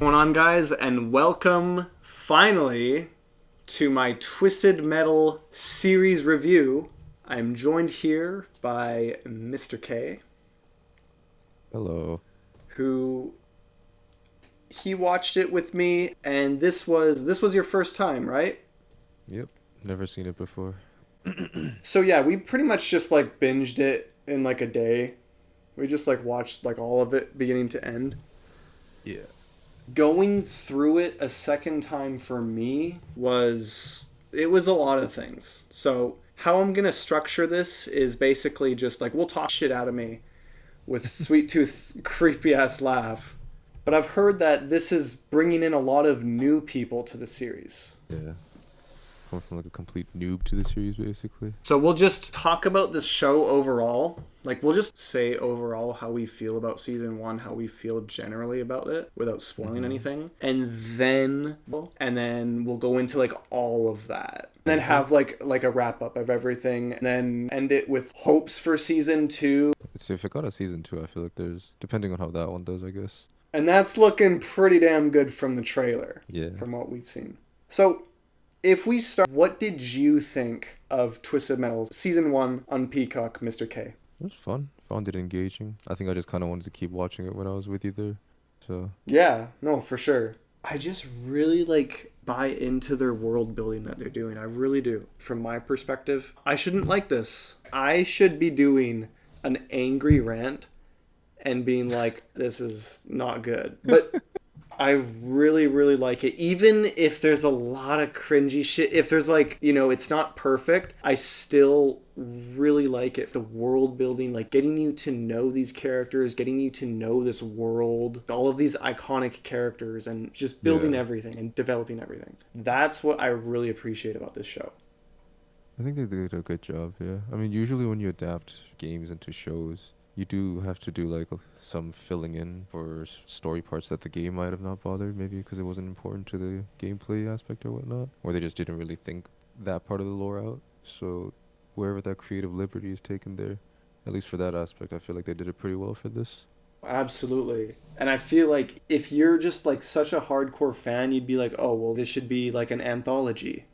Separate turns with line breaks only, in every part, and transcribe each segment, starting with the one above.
What's going on, guys, and welcome finally to my Twisted Metal series review. I'm joined here by Mr. K,
Hello.
who he watched it with me, and this was your first time, right?
Yep. Never seen it before.
So yeah, we pretty much just like binged it in like a day. We just like watched like all of it beginning to end.
Yeah.
Going through it a second time for me was a lot of things. So how I'm gonna structure this is basically just like we'll talk shit out of me with Sweet Tooth's creepy ass laugh. But I've heard that this is bringing in a lot of new people to the series.
Yeah. Going from like a complete noob to the series, basically.
So we'll just talk about this show overall. Like we'll just say overall how we feel about season 1, how we feel generally about it without spoiling
Mm-hmm.
anything. And then we'll go into like all of that. And then
Okay.
have like a wrap up of everything and then end it with hopes for season 2.
Let's see, if it got a season 2, I feel like there's, depending on how that one does, I guess.
And that's looking pretty damn good from the trailer,
Yeah.
from what we've seen. So if we start, what did you think of Twisted Metal season 1 on Peacock, Mr. K?
It was fun. Found it engaging. I think I just kind of wanted to keep watching it when I was with you there. So,
Yeah, no, for sure. I just really like buy into their world building that they're doing. I really do. From my perspective, I shouldn't like this. I should be doing an angry rant and being like, this is not good. But I really, really like it. Even if there's a lot of cringy shit, if there's like, it's not perfect, I still really like it. The world building, like getting you to know these characters, getting you to know this world, all of these iconic characters, and just building
yeah.
everything and developing everything. That's what I really appreciate about this show.
I think they did a good job, yeah. I mean, usually when you adapt games into shows, you do have to do like some filling in for story parts that the game might have not bothered, maybe because it wasn't important to the gameplay aspect or whatnot, or they just didn't really think that part of the lore out. So wherever that creative liberty is taken there, at least for that aspect, I feel like they did it pretty well for this.
Absolutely. And I feel like if you're just like such a hardcore fan, you'd be like, oh, well, this should be like an anthology.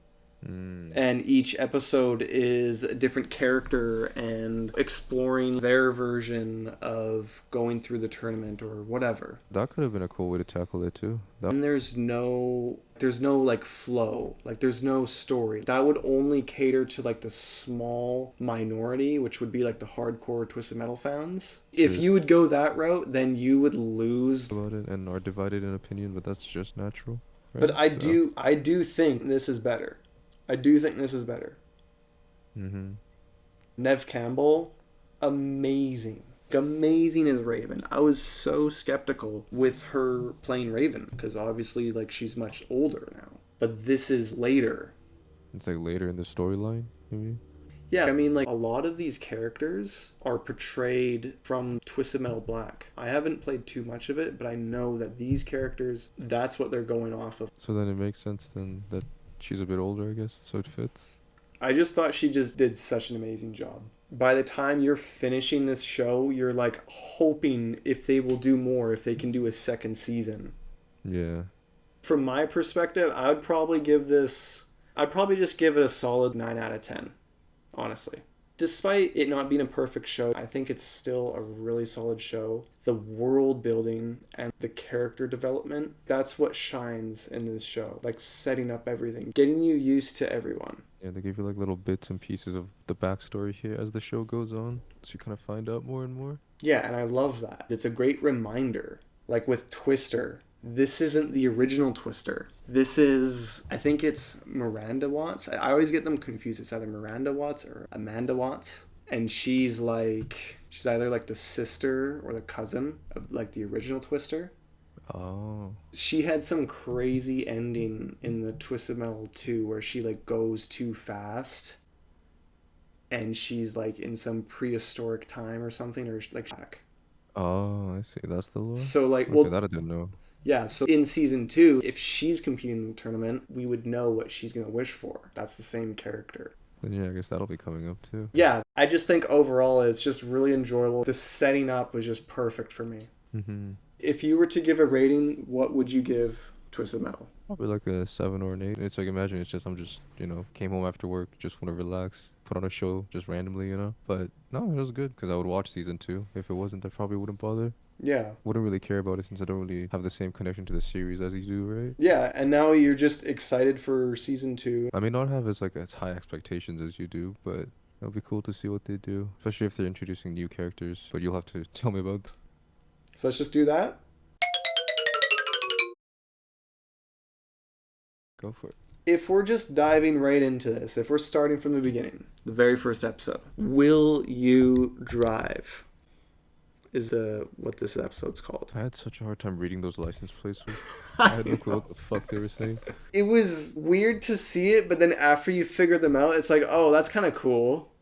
Mm.
And each episode is a different character and exploring their version of going through the tournament or whatever.
That could have been a cool way to tackle it too. That
And there's no like flow, like there's no story. That would only cater to like the small minority, which would be like the hardcore Twisted Metal fans. If
true
you would go that route, then you would lose.
about it and are divided in opinion, but that's just natural,
But
right?
I
So,
do I do think this is better. I do think this is better.
mm-hmm.
Nev Campbell, amazing. Amazing as Raven. I was so skeptical with her playing Raven because obviously like she's much older now. But this is later.
It's like later in the storyline, maybe.
Yeah, I mean like a lot of these characters are portrayed from Twisted Metal Black. I haven't played too much of it, but I know that these characters, that's what they're going off of.
So then it makes sense then that she's a bit older, I guess, so it fits.
I just thought she just did such an amazing job. By the time you're finishing this show, you're like hoping if they will do more, if they can do a second season.
Yeah.
From my perspective, I'd probably just give it a solid 9 out of 10, honestly. Despite it not being a perfect show, I think it's still a really solid show. The world building and the character development, that's what shines in this show. Like setting up everything, getting you used to everyone.
Yeah, they give you like little bits and pieces of the backstory here as the show goes on. So you kind of find out more and more.
Yeah, and I love that. It's a great reminder. Like with Twister, this isn't the original Twister. This is, I think it's Miranda Watts. I always get them confused. It's either Miranda Watts or Amanda Watts. And she's either like the sister or the cousin of like the original Twister.
Oh.
She had some crazy ending in the Twisted Metal 2 where she like goes too fast and she's like in some prehistoric time or something or like back.
Oh, I see. That's the lore?
So like
Okay,
well
that I didn't know.
yeah, so in season 2, if she's competing in the tournament, we would know what she's going to wish for. That's the same character.
Then yeah, I guess that'll be coming up too.
Yeah, I just think overall it's just really enjoyable. The setting up was just perfect for me.
Mm-hmm.
If you were to give a rating, what would you give Twisted Metal?
Probably like a 7 or an 8. It's like imagine it's just I'm just came home after work, just want to relax, put on a show just randomly. But no, it was good because I would watch season 2. If it wasn't, I probably wouldn't bother.
Yeah.
Wouldn't really care about it since I don't really have the same connection to the series as you do, right?
Yeah, and now you're just excited for season 2.
I may not have as high expectations as you do, but it'll be cool to see what they do, especially if they're introducing new characters. But you'll have to tell me about.
So let's just do that.
Go for it.
If we're just diving right into this, if we're starting from the beginning, the very first episode, will you drive? Is what this episode's called.
I had such a hard time reading those license plates. I had no clue what the fuck they were saying.
It was weird to see it, but then after you figure them out, it's like, oh, that's kind of cool.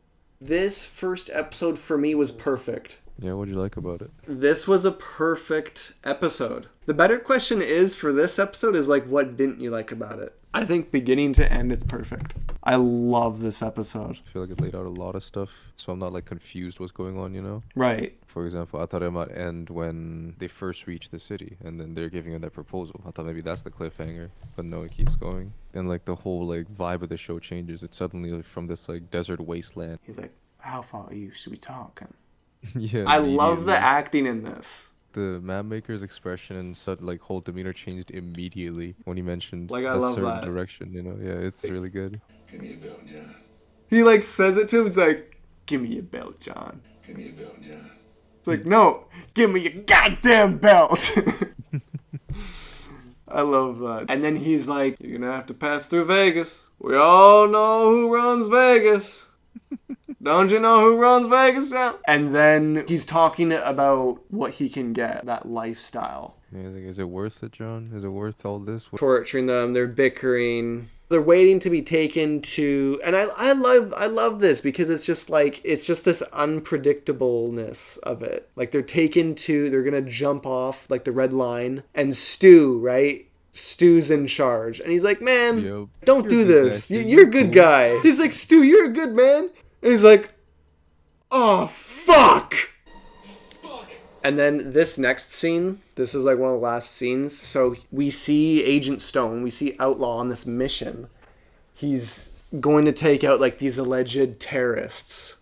This first episode for me was perfect.
Yeah, what'd you like about it?
This was a perfect episode. The better question is for this episode is like, what didn't you like about it? I think beginning to end, it's perfect. I love this episode.
I feel like it laid out a lot of stuff, so I'm not like confused what's going on.
Right.
For example, I thought it might end when they first reach the city, and then they're giving her that proposal. I thought maybe that's the cliffhanger, but no, it keeps going. And like the whole like vibe of the show changes. It's suddenly like, from this like desert wasteland.
He's like, how far used to be talking?
Yeah.
I love the acting in this.
The map maker's expression and such like whole demeanor changed immediately when he mentioned
Like, I
a
love
certain
that.
direction. Yeah, it's really good.
Give me a belt, John.
He like says it to him. He's like, give me your belt, John.
Give me a belt, John.
It's like, no, give me your goddamn belt. I love that. And then he's like, you're gonna have to pass through Vegas. We all know who runs Vegas. Don't you know who runs Vegas, John? And then he's talking about what he can get, that lifestyle.
Yeah, he's like, is it worth it, John? Is it worth all this?
Torturing them, they're bickering. They're waiting to be taken to, and I love this because it's just this unpredictableness of it. Like they're gonna jump off like the red line, and Stu, right? Stu's in charge, and he's like, man,
Yep.
don't do
You're a good
this.
guy, Stu.
You're a good
Cool.
guy. He's like, Stu, you're a good man. And he's like, oh, fuck. And then this next scene, this is like one of the last scenes. So we see Agent Stone, we see Outlaw on this mission. He's going to take out like these alleged terrorists.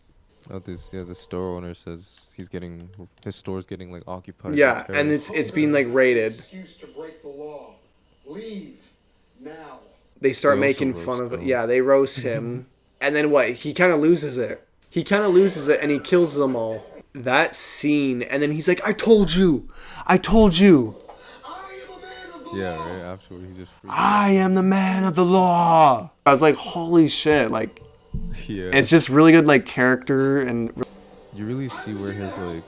Oh, the store owner says his store's getting like occupied.
Yeah,
by
and
terrorists.
it's being like raided.
Excuse to break the law. Leave now.
They start
They also
making fun
roast
of it.
him.
Yeah, they roast him. And then what? He kind of loses it. And he kills them all. That scene, and then he's like, I told you.
I am a man of the
Yeah,
law.
right afterward he just freaks
I am the man of the law. I was like, holy shit. Like,
out. Yeah.
it's just really good, like, character. And
You really see where his like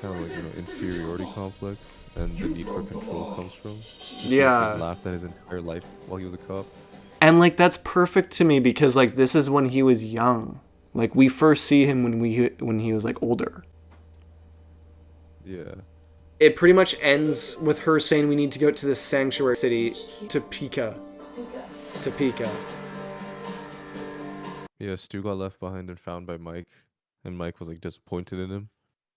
kind of like inferiority complex and the need for control comes from.
Yeah.
He laughed at his entire life while he was a cop.
And, like, that's perfect to me because, like, this is when he was young. Like, we first see him when he was, like, older.
Yeah.
It pretty much ends with her saying we need to go to this sanctuary city, Topeka.
Yeah, Stu got left behind and found by Mike, and Mike was like disappointed in him.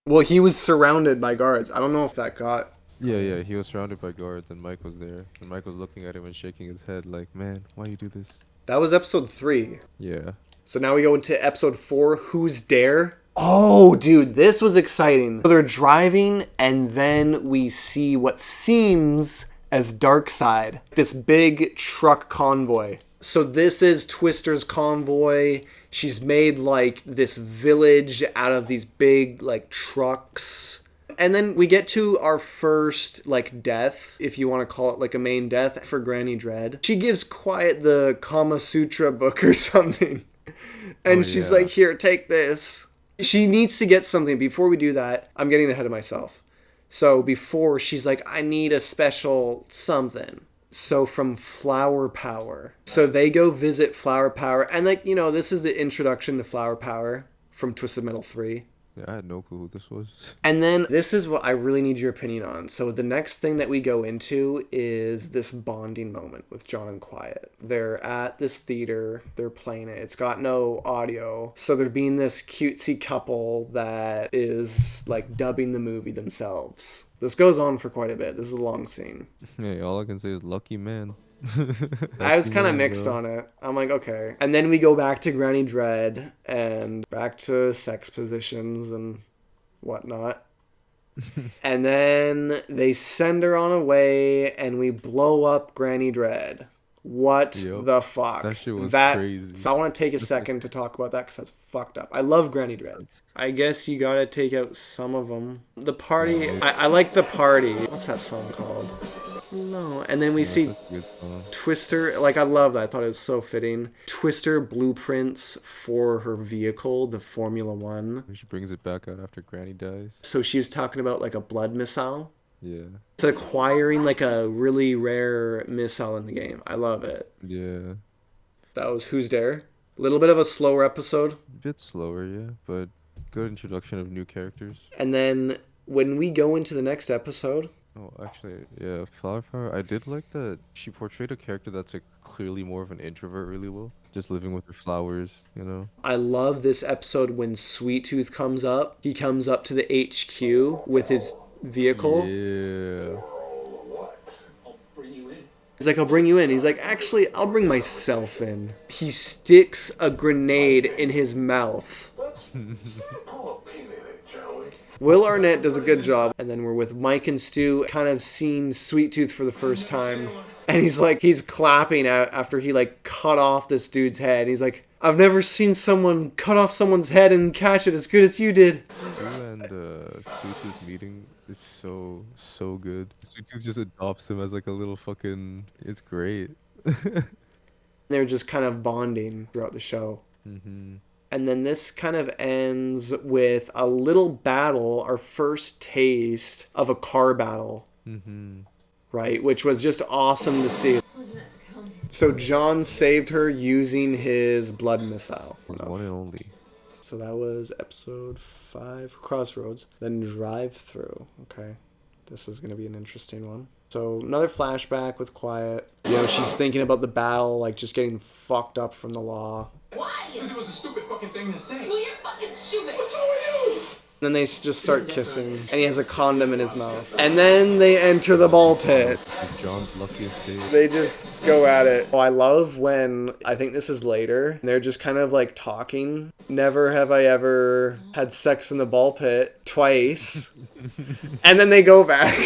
Well, he was surrounded by guards. I don't know if that got...
Yeah, he was surrounded by guards, and Mike was there, and Mike was looking at him and shaking his head like, man, why you do this?
That was episode 3.
Yeah.
So now we go into episode 4, Who's Dare? Oh, dude, this was exciting. So they're driving, and then we see what seems as Darkseid. This big truck convoy. So this is Twister's convoy. She's made, like, this village out of these big, like, trucks. And then we get to our first, like, death, if you want to call it, like, a main death for Granny Dread. She gives Quiet the Kama Sutra book or something. And she's
yeah.
like, here, take this. She needs to get something. Before we do that, I'm getting ahead of myself. So before, she's like, I need a special something. So from Flower Power. So they go visit Flower Power. And, like, you know, this is the introduction to Flower Power from Twisted Metal 3.
Yeah, I had no clue who this was.
And then this is what I really need your opinion on. So the next thing that we go into is this bonding moment with John and Quiet. They're at this theater, they're playing it. It's got no audio. So they're being this cutesy couple that is like dubbing the movie themselves. This goes on for quite a bit. This is a long scene.
Hey, all I can say is lucky man.
I was
Lucky
kind of
man,
mixed
bro.
on it. I'm like, okay. And then we go back to Granny Dread and back to sex positions and whatnot. And then they send her on a way and we blow up Granny Dread. What
Yep.
the fuck?
That shit was
That
crazy.
so I want to take a
That's like,
second to talk about that because that's fucked up. I love Granny Dread.
that's,
I guess you gotta take out some of them. The
yeah,
party,
maybe,
I like the party. What's that song called? No. And then we
yeah,
see
that's a good song.
Twister, like I love that. I thought it was so fitting. Twister blueprints for her vehicle, the Formula One.
She brings it back out after Granny dies.
So she was talking about like a blood missile.
Yeah.
It's acquiring like a really rare missile in the game. I love it.
Yeah.
That was Who's Dare. A little bit of a slower episode.
A bit slower, yeah, but good introduction of new characters.
And then when we go into the next episode,
Oh, actually, yeah, Flower Power, I did like that she portrayed a character that's like clearly more of an introvert really well. Just living with her flowers, you know?
I love this episode when Sweet Tooth comes up. He comes up to the HQ with his vehicle.
Yeah.
He's like, I'll bring you in. He's like, actually, I'll bring myself in. He sticks a grenade in his mouth. Will Arnett does a good job. And then we're with Mike and Stu, kind of seeing Sweet Tooth for the first time. And he's clapping out after he like cut off this dude's head. He's like, I've never seen someone cut off someone's head and catch it as good as you did.
Stu and Sweet Tooth meeting is so good. Sweet Tooth just adopts him as like a little fucking. It's great.
They're just kind of bonding throughout the show.
Mm-hmm.
And then this kind of ends with a little battle, our first taste of a car battle,
Mm-hmm.
right? Which was just awesome to see. So John saved her using his blood missile.
His one and only.
So that was episode 5, Crossroads. Then Drive Through. Okay. This is going to be an interesting one. So another flashback with Quiet. You know, she's thinking about the battle, like just getting fucked up from the law.
Why? Because it was a stupid fucking thing to say.
Well, you're fucking stupid.
So are you.
Then they just start kissing, and he has a condom in his mouth. And then they enter the ball pit.
It's John's luckiest day.
They just go at it. Oh, I love when, I think this is later, they're just kind of like talking. Never have I ever had sex in the ball pit twice. And then they go back.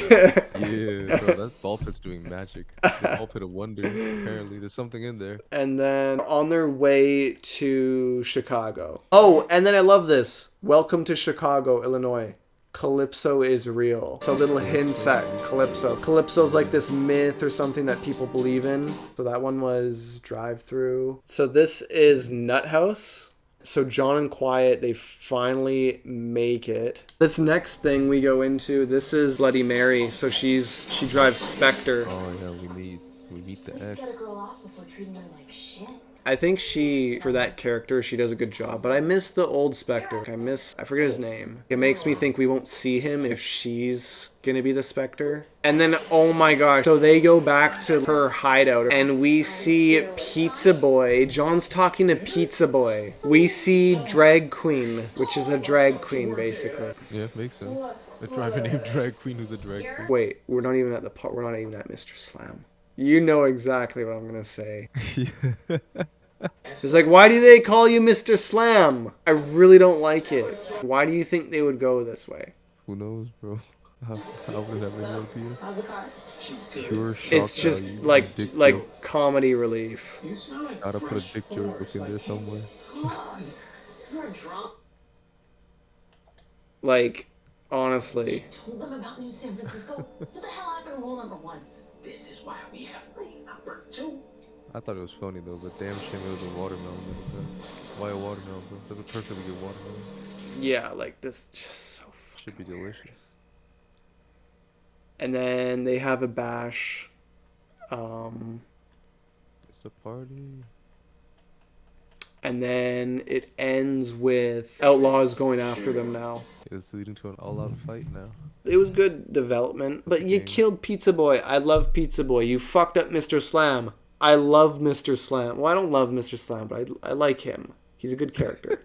Yeah, bro, that ball pit's doing magic. The ball pit of wonder. Apparently, there's something in there.
And then on their way to Chicago. Oh, and then I love this. Welcome to Chicago, Illinois. Calypso is real. So little hints at Calypso. Calypso's like this myth or something that people believe in. So that one was Drive Through. So this is Nut House. So John and Quiet, they finally make it. This next thing we go into, this is Bloody Mary. So she drives Spectre.
Oh yeah, we meet the ex.
Get a girl off before treating her like shit.
I think for that character, she does a good job. But I miss the old Spectre. I forget his name. It makes me think we won't see him if she's gonna be the Spectre. And then, oh my gosh. So they go back to her hideout and we see Pizza Boy. John's talking to Pizza Boy. We see Drag Queen, which is a drag queen, basically.
Yeah, makes sense. A driver named Drag Queen who's a drag queen.
Wait, we're not even at the part. We're not even at Mr. Slam. You know exactly what I'm gonna say. It's like, why do they call you Mr. Slam? I really don't like it. Why do you think they would go this way?
Who knows, bro? How would that make no idea?
How's the car?
Pure shock
It's just
value.
like
Dick joke.
comedy relief.
You smell like
Gotta put a
fresh
dick joke
flowers,
in there
like-
somewhere.
You're drunk.
Like, honestly.
Told them about New San Francisco. What the hell happened to rule number 1?
This is why we have rule number 2.
I thought it was funny though, but damn shame it was a watermelon. Why a watermelon, bro? That's a perfectly good watermelon.
Yeah, like this just so
Should be delicious.
And then they have a bash.
It's a party.
And then it ends with Outlaws going after them now.
It's leading to an all-out fight now.
It was good development, but you killed Pizza Boy. I love Pizza Boy. You fucked up Mr. Slam. I love Mr. Slam. Well, I don't love Mr. Slam, but I like him. He's a good character.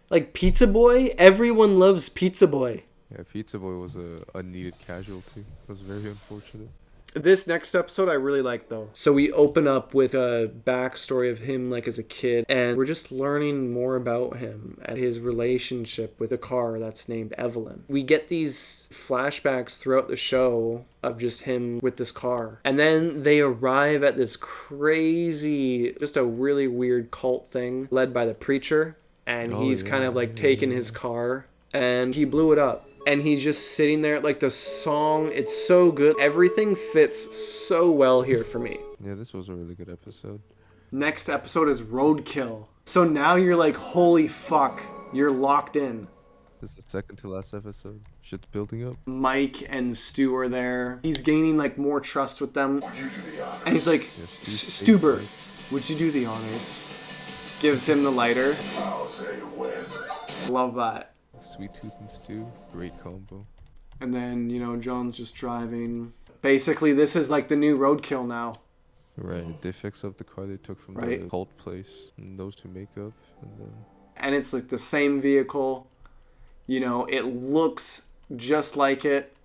Like Pizza Boy, everyone loves Pizza Boy.
Yeah, Pizza Boy was a unneeded casualty. It was very unfortunate.
This next episode I really like though. So we open up with a backstory of him like as a kid, and we're just learning more about him and his relationship with a car that's named Evelyn. We get these flashbacks throughout the show of just him with this car. And then they arrive at this crazy, just a really weird cult thing led by the preacher, and he's kind of like taking his car and he blew it up. And he's just sitting there, like the song, it's so good. Everything fits so well here for me.
Yeah, this was a really good episode.
Next episode is Roadkill. So now you're like, holy fuck, you're locked in.
This is the second to last episode. Shit's building up.
Mike and Stu are there. He's gaining like more trust with them. And he's like, Stuber, would you do the honors? Gives him the lighter.
I'll say when.
Love that.
Sweet Tooth and Stew, great combo.
And then, you know, John's just driving. Basically, this is like the new Roadkill now.
Right, they fix up the car they took from
Right.
the cult place, and those two make up, and then...
And it's like the same vehicle. You know, it looks just like it.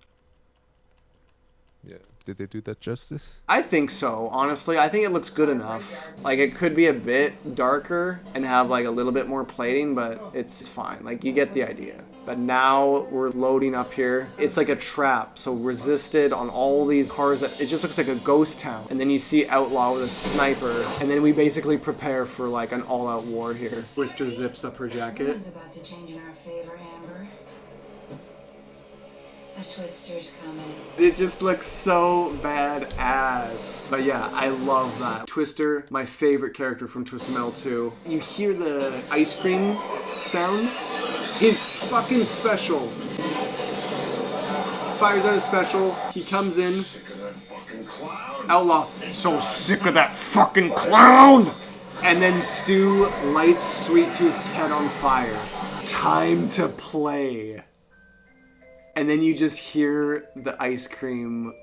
Yeah, did they do that justice?
I think so, honestly. I think it looks good enough. Like, it could be a bit darker and have, like, a little bit more plating, but it's fine. Like, you get the idea. But now we're loading up here. It's like a trap, so resisted on all these cars. It just looks like a ghost town. And then you see Outlaw with a sniper, and then we basically prepare for, like, an all-out war here. Twister zips up her jacket.
Everything's about to change in our favor, Amber. A Twister's coming.
It just looks so badass. But yeah, I love that. Twister, my favorite character from Twisted Metal 2. You hear the ice cream sound? His fucking special. Fires out his special. He comes in.
Sick of that fucking clown.
Outlaw, so sick of that fucking clown! And then Stu lights Sweet Tooth's head on fire. Time to play. And then you just hear the ice cream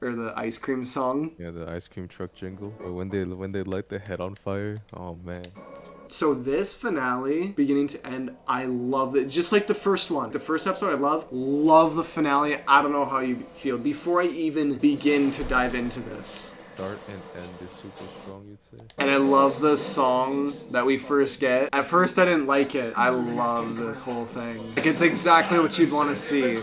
song.
Yeah, the ice cream truck jingle. Or when they light the head on fire, oh man.
So this finale, beginning to end, I love it. Just like the first one. The first episode I love the finale. I don't know how you feel. Before I even begin to dive into this.
Start and end is super strong, you'd say.
And I love the song that we first get. At first I didn't like it. I love this whole thing. Like, it's exactly what you'd want to see.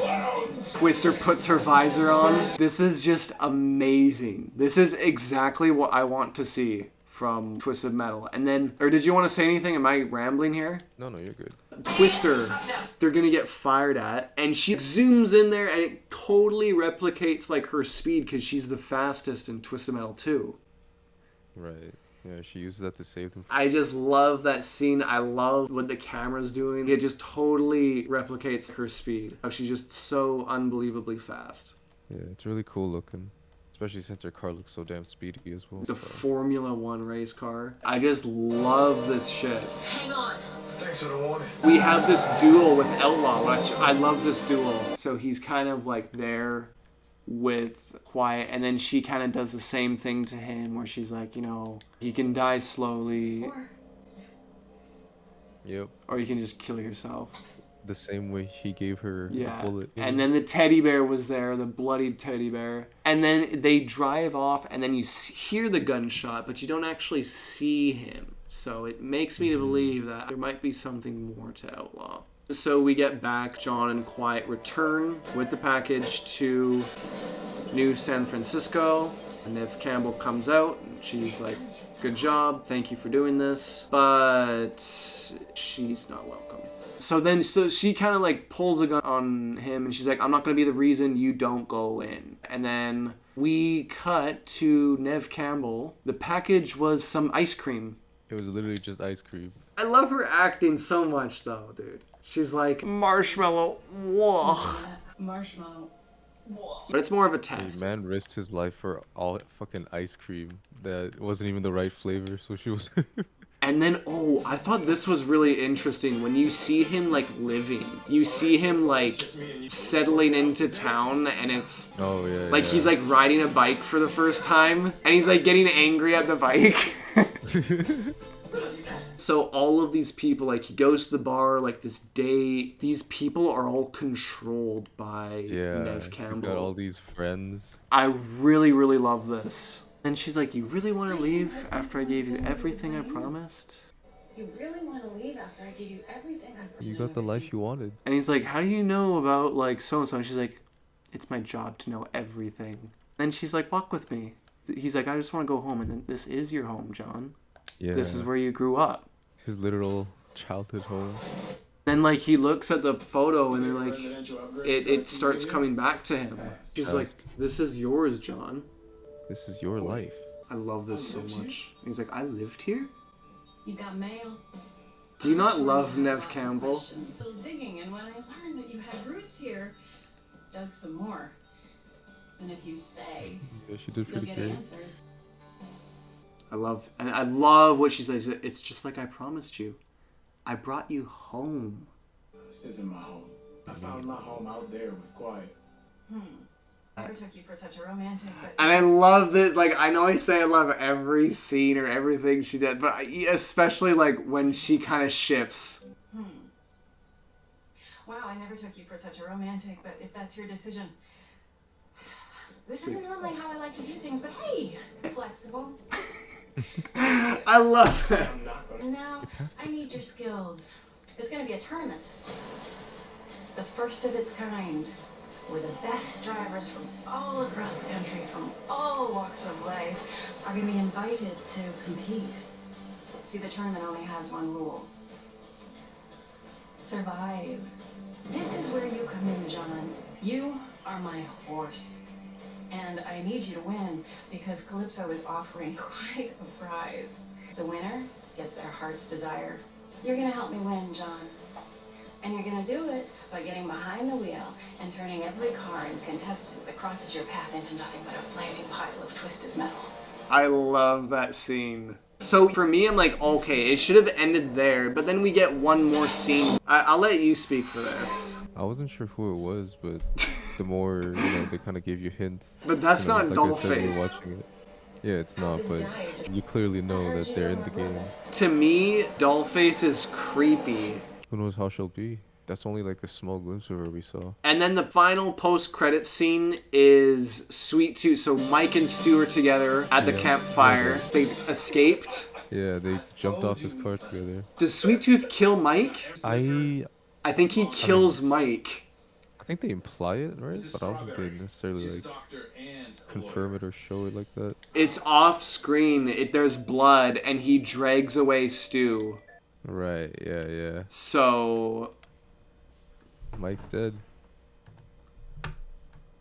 Twister puts her visor on. This is just amazing. This is exactly what I want to see from Twisted Metal. And then, or did you want to say anything? Am I rambling here?
No, you're good.
Twister, they're gonna get fired at, and she zooms in there and it totally replicates like her speed because she's the fastest in Twisted Metal 2.
Right. Yeah, she uses that to save them.
I just love that scene. I love what the camera's doing. It just totally replicates her speed. How she's just so unbelievably fast.
Yeah, it's really cool looking. Especially since her car looks so damn speedy as well.
It's a Formula One race car. I just love this shit.
Hang on.
Thanks for the warning.
We have this duel with Outlaw, which I love this duel. So he's kind of like there with Quiet, and then she kind of does the same thing to him where she's like, you know, you can die slowly,
Yep.
or you can just kill yourself.
The same way he gave her
Yeah.
a bullet.
And then the teddy bear was there, the bloodied teddy bear. And then they drive off, and then you hear the gunshot, but you don't actually see him. So it makes me to believe that there might be something more to Outlaw. So we get back, John and Quiet return with the package to New San Francisco. And if Campbell comes out, she's like, good job, thank you for doing this. But she's not welcome. So she kind of like pulls a gun on him and she's like, I'm not going to be the reason you don't go in. And then we cut to Nev Campbell. The package was some ice cream.
It was literally just ice cream.
I love her acting so much though, dude. She's like, marshmallow, whoa.
Marshmallow. Whoa.
But it's more of a
Hey,
test.
man risked his life for all fucking ice cream that wasn't even the right flavor, so she was...
And And then, I thought this was really interesting. When you see him, like, living, you see him, like, settling into town, and it's,
Oh, yeah.
like, he's, like, riding a bike for the first time, and he's, like, getting angry at the bike. So all of these people, like, he goes to the bar, like, this day, these people are all controlled by Nev Campbell.
He's got all these friends.
I really, really love this. And she's like, you really want to leave after I gave you everything I promised?
You really want to leave after I give you everything I promised?
You got the life you wanted.
And he's like, how do you know about, like, so-and-so? And she's like, it's my job to know everything. And she's like, walk with me. He's like, I just want to go home. And then, this is your home, John.
Yeah.
This is where you grew up.
His literal childhood home.
And, like, he looks at the photo and then, like, it starts coming back to him. She's like, this is yours, John.
This is your life.
I love this so much. And he's like, I lived here?
You got mail.
Do you not love Nev Campbell?
Still digging, and when I learned that you had roots here, dug some more. And if you stay,
Yeah, she did
you'll
pretty
get
great.
answers.
I love what she says. It's just like I promised you. I brought you home.
This isn't my home. I found my home out there with Quiet.
Never took you for such a romantic, but
And I love this. Like, I know I say I love every scene or everything she did, but especially, like, when she kind of shifts.
wow, I never took you for such a romantic, but if that's your decision. This isn't normally how I like to do things, but hey, flexible.
I love that.
I'm not gonna.
And now, I need your skills. It's gonna be a tournament. The first of its kind, where the best drivers from all across the country, from all walks of life, are gonna be invited to compete. See, the tournament only has one rule. Survive. This is where you come in, John. You are my horse. And I need you to win because Calypso is offering quite a prize. The winner gets their heart's desire. You're gonna help me win, John. And you're gonna do it by getting behind the wheel and turning every car and contestant that crosses your path into nothing but a flaming pile of twisted metal.
I love that scene. So for me, I'm like, okay, it should have ended there, but then we get one more scene. I'll let you speak for this.
I wasn't sure who it was, but the more, they kind of gave you hints.
But that's not
like I said, we
Dollface.
were watching it. Yeah, it's not, but you clearly know that they're in the game.
To me, Dollface is creepy.
Who knows how she'll be? That's only like a small glimpse of her we saw.
And then the final post-credit scene is Sweet Tooth. So Mike and Stu are together at the campfire. They escaped.
Yeah, they jumped off his car together.
Does Sweet Tooth kill Mike?
I
I think he kills Mike.
think they imply it, right? But I don't think they necessarily like confirm it or show it like that.
It's off screen. There's blood, and he drags away Stu.
Right, yeah.
So
Mike's dead.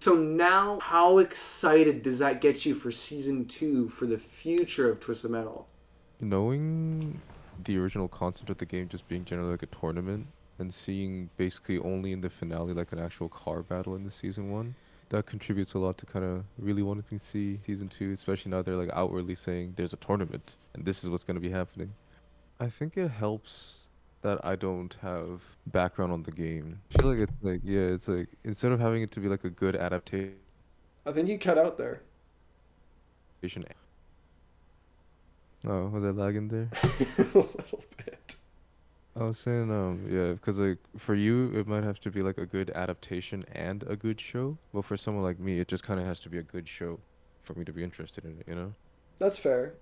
So now, how excited does that get you for season 2 for the future of Twisted Metal?
Knowing the original concept of the game just being generally like a tournament and seeing basically only in the finale like an actual car battle in the season 1, that contributes a lot to kind of really wanting to see season 2, especially now they're like outwardly saying there's a tournament and this is what's going to be happening. I think it helps that I don't have background on the game. I feel like it's like instead of having it to be like a good adaptation.
I think you cut out there.
Oh, was I lagging there?
A little bit.
I was saying, yeah, because like for you, it might have to be like a good adaptation and a good show. But for someone like me, it just kind of has to be a good show for me to be interested in it, you know?
That's fair.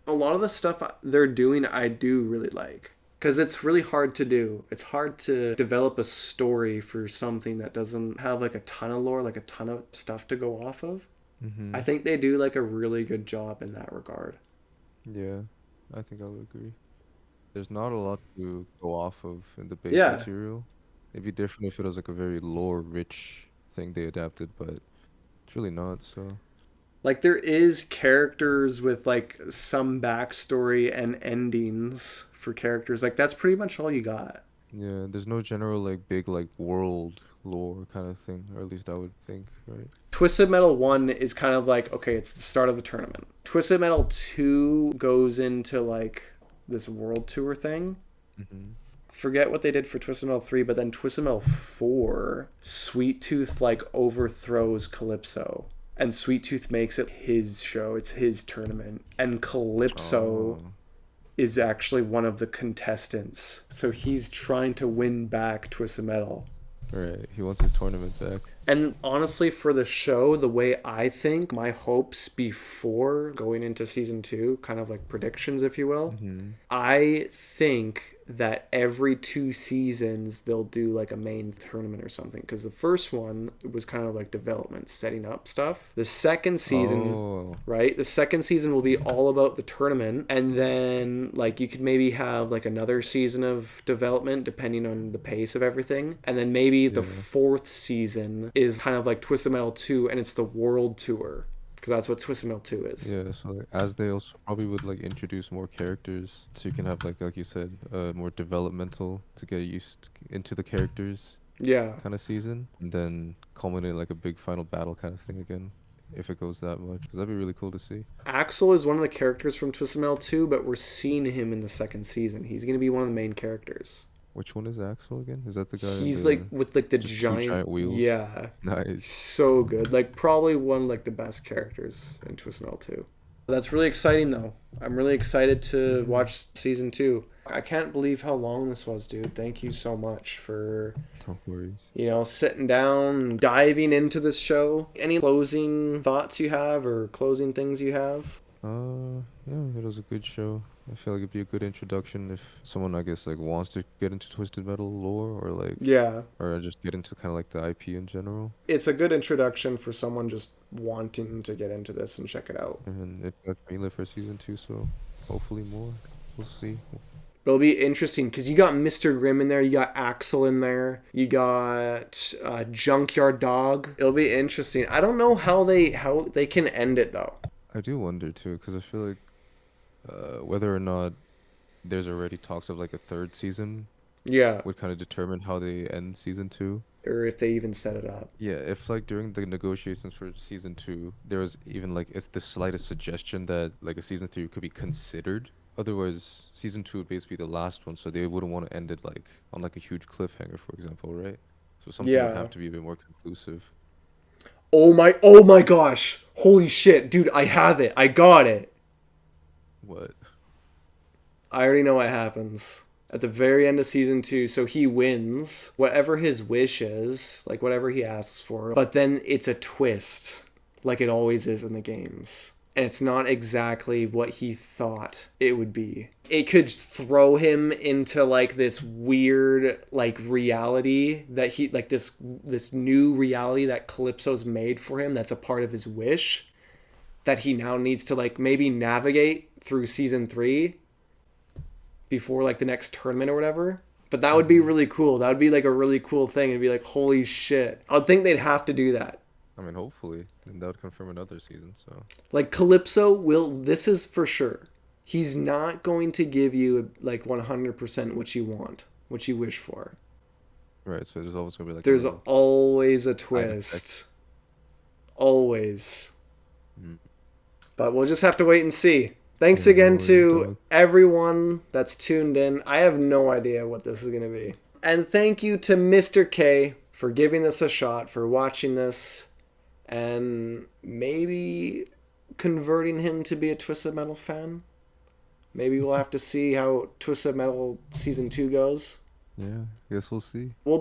A lot of the stuff they're doing, I do really like. Because it's really hard to do. It's hard to develop a story for something that doesn't have like a ton of lore, like a ton of stuff to go off of.
Mm-hmm.
I think they do like a really good job in that regard.
Yeah, I think I would agree. There's not a lot to go off of in the base
Yeah.
material. It'd be different if it was like a very lore-rich thing they adapted, but it's really not, so...
Like there is characters with like some backstory and endings for characters. Like that's pretty much all you got.
Yeah, there's no general like big like world lore kind of thing, or at least I would think, right?
Twisted Metal 1 is kind of like, okay, it's the start of the tournament. Twisted Metal 2 goes into like this world tour thing.
Hmm.
Forget what they did for Twisted Metal 3, but then Twisted Metal 4, Sweet Tooth like overthrows Calypso. And Sweet Tooth makes it his show. It's his tournament. And Calypso
Oh,
is actually one of the contestants. So he's trying to win back Twisted Metal.
right. He wants his tournament back.
And honestly, for the show, the way I think, my hopes before going into season 2, kind of like predictions, if you will,
Hmm.
I think that every 2 seasons they'll do like a main tournament or something. Because the first one was kind of like development, setting up stuff. The second season,
Oh,
right? The second season will be all about the tournament, and then like you could maybe have like another season of development depending on the pace of everything, and then maybe the
yeah.
fourth season is kind of like Twisted Metal 2, and it's the world tour because that's what Twisted Metal 2 is.
Yeah, so like, as they also probably would like introduce more characters, so you can have like you said, more developmental to get used into the characters
Yeah.
kind of season, and then culminate like a big final battle kind of thing again, if it goes that much, because that'd be really cool to see.
Axel is one of the characters from Twisted Metal 2, but we're seeing him in the second season. He's going to be one of the main characters.
Which one is Axel again? Is that the guy?
He's like with like the
just two giant wheels?
Yeah.
Nice.
So good. Like probably one of like the best characters in Twisted Metal 2. That's really exciting though. I'm really excited to watch season 2. I can't believe how long this was, dude. Thank you so much for,
No worries.
sitting down, diving into this show. Any closing thoughts you have or closing things you have?
Yeah, it was a good show. I feel like it'd be a good introduction if someone, I guess, like wants to get into Twisted Metal lore or like,
Yeah.
or just get into kind of like the IP in general.
It's a good introduction for someone just wanting to get into this and check it out.
And it got greenlit for season 2, so hopefully more. We'll see.
But it'll be interesting because you got Mr. Grimm in there, you got Axel in there, you got Junkyard Dog. It'll be interesting. I don't know how they can end it though.
I do wonder too, because I feel like whether or not there's already talks of like a third season
Yeah,
would kind of determine how they end season 2.
or if they even set it up.
Yeah, if like during the negotiations for season 2, there was even like it's the slightest suggestion that like a season 3 could be considered. Otherwise, season 2 would basically be the last one, so they wouldn't want to end it like on like a huge cliffhanger, for example, right? So something would
Yeah.
have to be a bit more conclusive.
Oh my gosh. Holy shit, dude, I have it. I got it.
What?
I already know what happens. At the very end of season 2, so he wins whatever his wish is, like whatever he asks for, but then it's a twist, like it always is in the games. And it's not exactly what he thought it would be. It could throw him into like this weird like reality that he like this new reality that Calypso's made for him that's a part of his wish that he now needs to like maybe navigate through season 3 before like the next tournament or whatever. But that would be really cool. That would be like a really cool thing. It'd be like, holy shit. I would think they'd have to do that.
I mean, hopefully, and that would confirm another season. So
Like Calypso will, this is for sure. He's not going to give you like 100% what you want, what you wish for.
right, so there's always gonna be like
There's
a little
always a
side
twist. Always.
Mm.
But we'll just have to wait and see. Thanks
Yeah,
again
no
to
worries, dog.
everyone that's tuned in. I have no idea what this is going to be. And thank you to Mr. K for giving this a shot, for watching this, and maybe converting him to be a Twisted Metal fan. Maybe we'll have to see how Twisted Metal Season 2 goes.
Yeah, guess we'll see.
We'll